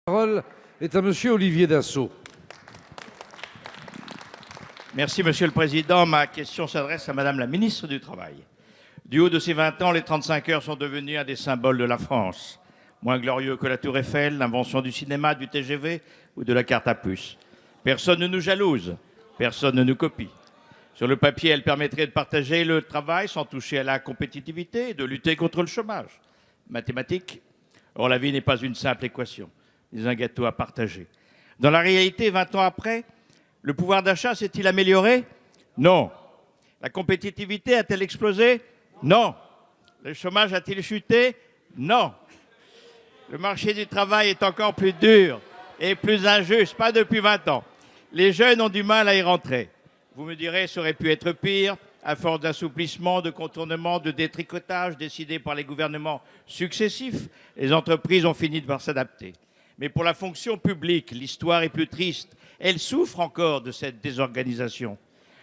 La parole est à Monsieur Olivier Dassault. Merci, Monsieur le Président. Ma question s'adresse à Madame la ministre du Travail. Du haut de ses 20 ans, les 35 heures sont devenues un des symboles de la France. Moins glorieux que la Tour Eiffel, l'invention du cinéma, du TGV ou de la carte à puce. Personne ne nous jalouse, personne ne nous copie. Sur le papier, elle permettrait de partager le travail sans toucher à la compétitivité et de lutter contre le chômage. Mathématiques. Or, la vie n'est pas une simple équation, ni un gâteau à partager. Dans la réalité, 20 ans après, le pouvoir d'achat s'est-il amélioré? Non. La compétitivité a-t-elle explosé? Non. Le chômage a-t-il chuté? Non. Le marché du travail est encore plus dur et plus injuste, pas depuis 20 ans. Les jeunes ont du mal à y rentrer. Vous me direz, ça aurait pu être pire, à force d'assouplissement, de contournement, de détricotage décidés par les gouvernements successifs. Les entreprises ont fini par s'adapter. Mais pour la fonction publique, l'histoire est plus triste. Elle souffre encore de cette désorganisation.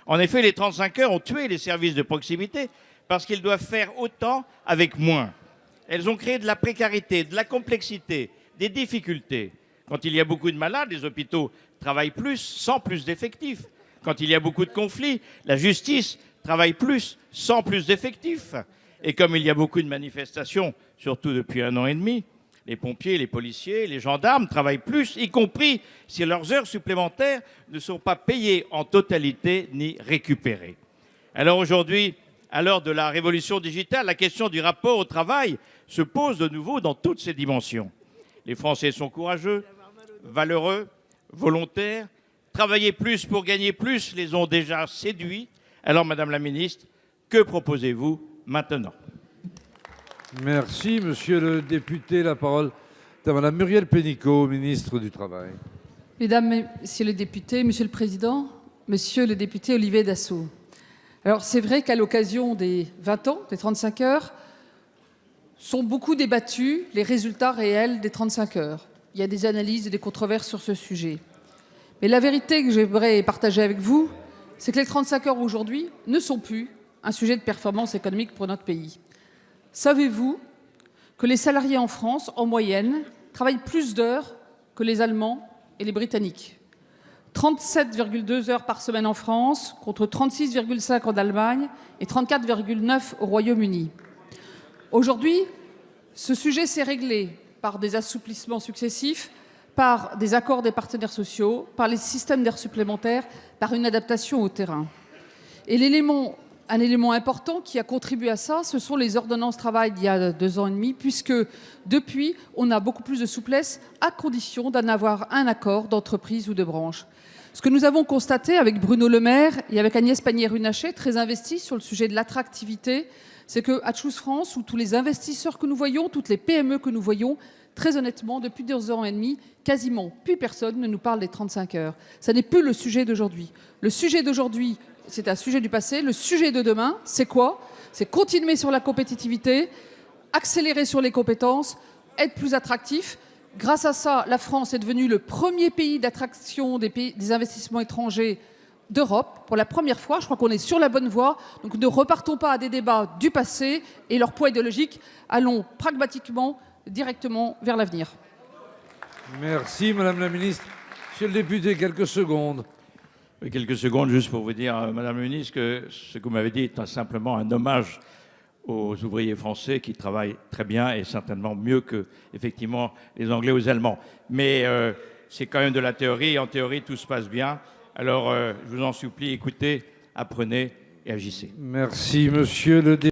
En effet, les 35 heures ont tué les services de proximité parce qu'ils doivent faire autant avec moins. Elles ont créé de la précarité, de la complexité, des difficultés. Quand il y a beaucoup de malades, les hôpitaux travaillent plus sans plus d'effectifs. Quand il y a beaucoup de conflits, la justice travaille plus sans plus d'effectifs. Et comme il y a beaucoup de manifestations, surtout depuis 1 an et demi, les pompiers, les policiers, les gendarmes travaillent plus, y compris si leurs heures supplémentaires ne sont pas payées en totalité ni récupérées. Alors aujourd'hui, à l'heure de la révolution digitale, la question du rapport au travail se pose de nouveau dans toutes ses dimensions. Les Français sont courageux, valeureux, volontaires. Travailler plus pour gagner plus les ont déjà séduits. Alors, Madame la Ministre, que proposez-vous maintenant? Merci, Monsieur le député. La parole est à Madame Muriel Pénicaud, ministre du Travail. Mesdames, Messieurs les députés, Monsieur le Président, Monsieur le député Olivier Dassault. Alors, c'est vrai qu'à l'occasion des 20 ans, des 35 heures, sont beaucoup débattus les résultats réels des 35 heures. Il y a des analyses et des controverses sur ce sujet. Mais la vérité que j'aimerais partager avec vous, c'est que les 35 heures aujourd'hui ne sont plus un sujet de performance économique pour notre pays. Savez-vous que les salariés en France, en moyenne, travaillent plus d'heures que les Allemands et les Britanniques? 37,2 heures par semaine en France, contre 36,5 en Allemagne et 34,9 au Royaume-Uni. Aujourd'hui, ce sujet s'est réglé par des assouplissements successifs, par des accords des partenaires sociaux, par les systèmes d'heures supplémentaires, par une adaptation au terrain. Et un élément important qui a contribué à ça, ce sont les ordonnances travail d'il y a 2 ans et demi, puisque depuis, on a beaucoup plus de souplesse, à condition d'en avoir un accord d'entreprise ou de branche. Ce que nous avons constaté avec Bruno Le Maire et avec Agnès Pannier-Runacher, très investis sur le sujet de l'attractivité, c'est qu'à Choose France, où tous les investisseurs que nous voyons, toutes les PME que nous voyons, très honnêtement, depuis 2 ans et demi, quasiment plus personne ne nous parle des 35 heures. Ça n'est plus le sujet d'aujourd'hui. Le sujet d'aujourd'hui, c'est un sujet du passé. Le sujet de demain, c'est quoi? C'est continuer sur la compétitivité, accélérer sur les compétences, être plus attractif. Grâce à ça, la France est devenue le premier pays d'attraction des investissements étrangers d'Europe. Pour la première fois, je crois qu'on est sur la bonne voie. Donc ne repartons pas à des débats du passé et leur poids idéologique. Allons pragmatiquement, directement vers l'avenir. Merci, Madame la ministre. Monsieur le député, quelques secondes. Oui, quelques secondes juste pour vous dire, Madame la ministre, que ce que vous m'avez dit est simplement un hommage aux ouvriers français qui travaillent très bien et certainement mieux que, effectivement, les Anglais ou les Allemands. Mais c'est quand même de la théorie. En théorie, tout se passe bien. Alors, je vous en supplie, écoutez, apprenez et agissez. Merci, Monsieur le député.